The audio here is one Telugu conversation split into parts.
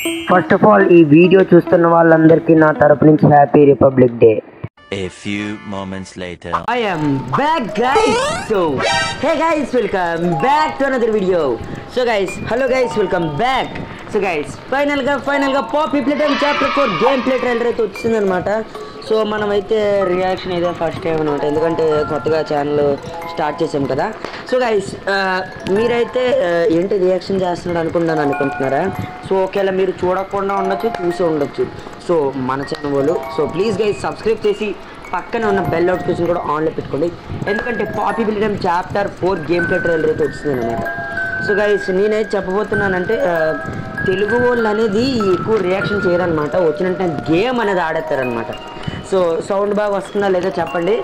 ఫస్ట్ ఆఫ్ ఆల్ ఈ వీడియో చూస్తున్న వాళ్ళందరికీ నా తరపు నుంచి happy republic day. A few moments later. I am back guys. So hey guys, welcome back to another video. So guys, hello guys, welcome back. So guys, final గా Poppy Playtime Chapter 4 game play trailer అయితే వచ్చింది అనమాట. సో మనమైతే రియాక్షన్ అయితే ఫస్ట్ టైం అనమాట, ఎందుకంటే కొత్తగా ఛానల్ స్టార్ట్ చేసాం కదా. సో గైస్ మీరైతే ఏంటి రియాక్షన్ చేస్తున్నాడు అనుకుంటున్నారా? సో ఒకవేళ మీరు చూడకుండా ఉండొచ్చు, చూసి ఉండొచ్చు. సో మన ఛానల్ వాళ్ళు సో ప్లీజ్ గైస్ సబ్స్క్రైబ్ చేసి పక్కన ఉన్న బెల్ నోటిఫికేషన్ కూడా ఆన్లో పెట్టుకోండి, ఎందుకంటే Poppy Playtime chapter 4 game play trailer అయితే వచ్చింది అనమాట. సో గైస్ నేనైతే చెప్పబోతున్నానంటే తెలుగు వాళ్ళు అనేది ఎక్కువ రియాక్షన్ చేయరనమాట, వచ్చినట్టు గేమ్ అనేది ఆడేస్తారనమాట. సో సౌండ్ బాగా వస్తుందా లేదా చెప్పండి,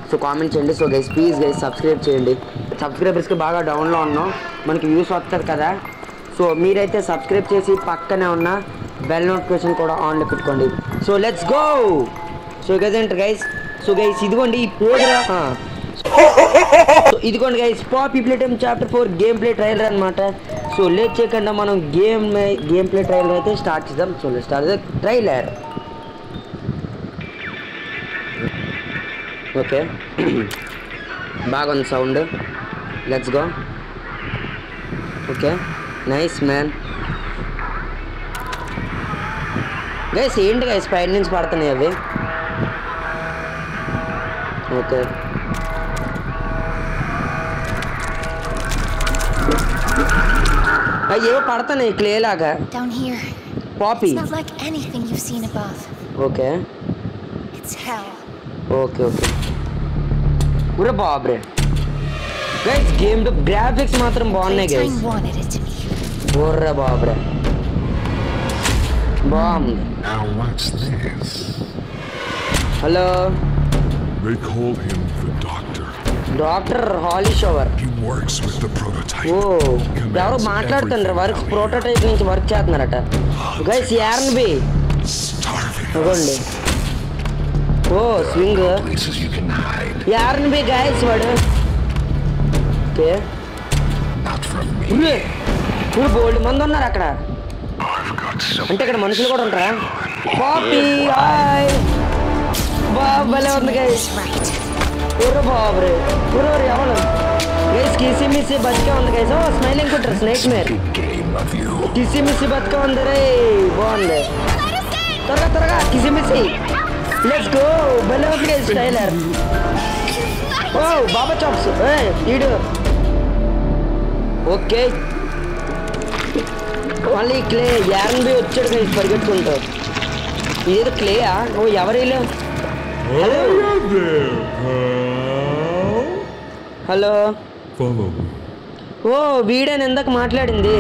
సో కామెంట్ చేయండి. So guys please guys subscribe చేయండి, సబ్స్క్రైబర్స్కి బాగా డౌన్లో ఉన్నాం, మనకి వ్యూస్ వస్తారు కదా. సో మీరైతే సబ్స్క్రైబ్ చేసి పక్కనే ఉన్న బెల్ నోటిఫికేషన్ కూడా ఆన్లో పెట్టుకోండి. So let's go. సో కదండి గైస్, సో గైస్ ఇదిగోండి ఈ ప్రోగ్రామ్, సో ఇదిగోండి guys Poppy Playtime chapter 4 game play trailer అనమాట. సో లేట్ చేయకుండా మనం గేమ్ ప్లే ట్రైలర్ అయితే స్టార్ట్ చేద్దాం. So let's start the trailer. Okay బాగుంది sound, let's go. Okay nice man. Guys ఏంటి గైస్ పైన నుంచి పడుతున్నాయి అవి? ఓకే అయ్యో పడుతున్నాయి క్లే లాగా. పాపీ ఓకే ఓకే ఓకే ఊరే బాబ్రే. గైస్ గేమ్ గ్రాఫిక్స్ మాత్రం బాగున్నాయి గైస్, ఊర్రా బాబ్రే బాగుంది. Hello They call him the Doctor. Doctor holly shower. He works with the prototype. ఓ ఎవరు మాట్లాడుతున్నారు, వర్క్ ప్రోటోటైప్ నుంచి వర్క్ చేస్తున్నారట. గైస్ యారన్ బి ఇవ్వండి. ఓ స్వింగ్ యారన్ బి గైస్ వాడు. ఓకే ఇప్పుడు బోల్డ్ మంది ఉన్నారు అక్కడ, అంటే ఇక్కడ మనుషులు కూడా ఉంటారా? పాపీ హాయ్ బాబలే ఉంది గైస్. ఊరు బాబరే ఊరు ఎవరు గైస్ కిసిమిసి బతికే ఉంది గైస్. ఓ స్మైలింగ్ కుట్టర్ స్నేక్ మేర్ కిసిమిసి బతికే ఉంది రే, బాగుంది. త్వరగా కిసిమిసి లెట్స్ గో. భలే ఉంది గైస్ ట్రైలర్. ఓ బాబా చాప్స్ ఈడు. ఓకే మళ్ళీ క్లే యారన్ బి వచ్చాడు గైస్ పరిగెట్టుకుంటూ. ఇదేదో క్లేయా? ఓ ఎవరిలో హలో ఓ వీడని ఎందాక మాట్లాడింది.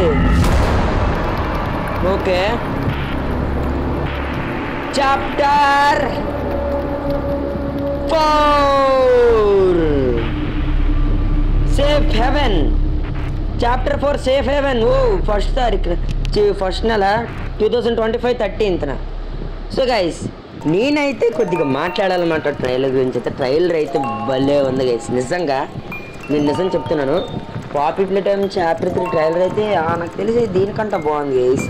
Okay chapter 4 safe haven. Chapter 4 safe haven. ఓ ఫస్ట్ తారీఖు ఫస్ట్ నెల 2025 13th. సో గైస్ నేనైతే కొద్దిగా మాట్లాడాలన్నమాట ట్రైలర్ గురించి. అయితే ట్రైలర్ అయితే భలే ఉంది గైస్, నిజంగా నేను నిజం చెప్తున్నాను. పాపీ ప్లేటైమ్ చాప్టర్ 3 ట్రైలర్ అయితే నాకు తెలిసి దీనికంటే బాగుంది గైస్.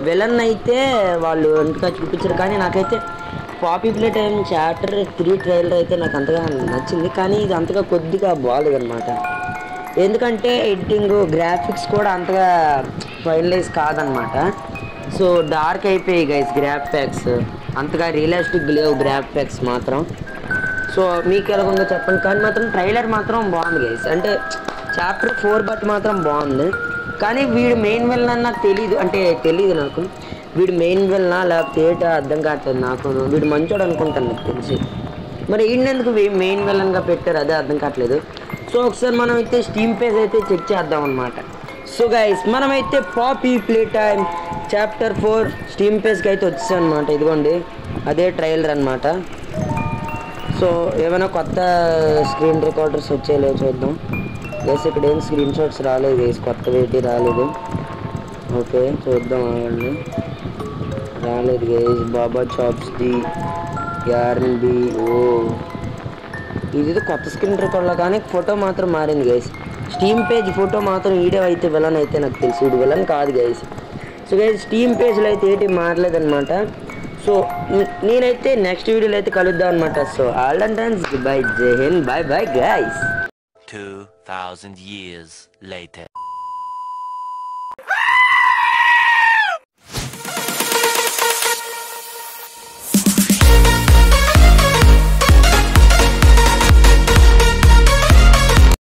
విలన్ అయితే వాళ్ళు అంతగా చూపించారు, కానీ నాకైతే పాపీ ప్లేటైమ్ చాప్టర్ 3 ట్రైలర్ అయితే నాకు అంతగా నచ్చింది, కానీ ఇది అంతగా కొద్దిగా బాగోలేదన్నమాట. ఎందుకంటే ఎడిటింగ్ గ్రాఫిక్స్ కూడా అంతగా ఫైనలైజ్ కాదనమాట. సో డార్క్ అయిపోయాయి గైస్ గ్రాఫిక్స్, అంతగా రియలిస్టిక్ లేవు గ్రాఫిక్స్ మాత్రం. సో మీకు ఎలా ఉందో చెప్పండి, కానీ మాత్రం ట్రైలర్ మాత్రం బాగుంది గైస్. అంటే చాప్టర్ 4 బట్ మాత్రం బాగుంది, కానీ వీడు మెయిన్ విలన్ అని నాకు తెలియదు నాకు వీడు మెయిన్ విలనా లేకపోతే ఏటో అర్థం కావట్లేదు నాకు. వీడు మంచోడు అనుకుంటాను నాకు తెలిసి, మరి ఈయనెందుకు మెయిన్ విలన్గా పెట్టారు అదే అర్థం కావట్లేదు. సో ఒకసారి మనం అయితే స్టీమ్ పేజ్ అయితే చెక్ చేద్దాం అనమాట. సో గైస్ మనమైతే పాపీ ప్లేటైమ్ చాప్టర్ 4 స్టీమ్ పేజ్కి అయితే వచ్చాం అనమాట. ఇదిగోండి అదే ట్రైలర్ అనమాట. సో ఏమైనా కొత్త స్క్రీన్ రికార్డర్స్ వచ్చేలే చూద్దాం గైస్. ఇక్కడ ఏం స్క్రీన్ షాట్స్ రాలేదు గైస్, కొత్తవి ఏంటి రాలేదు. ఓకే చూద్దాం అవ్వండి, రాలేదు గైస్. బాబా చాప్స్ది యారన్ బి. ఓ ఇది కొత్త స్క్రీన్ రికార్డ్లో, కానీ ఫోటో మాత్రం మారింది గైస్. స్టీమ్ పేజ్ ఫోటో మాత్రం వీడియో అయితే విలన్ అయితే నాకు తెలిసి, ఇది విలన్ కాదు గైస్. సో గైస్ టీమ్ పేజ్లో అయితే ఏంటి మారలేదన్నమాట. సో నేనైతే నెక్స్ట్ వీడియోలో అయితే కలుద్దాం అనమాట. So all and times bye, జై హింద్, bye bye guys. 2000 years later.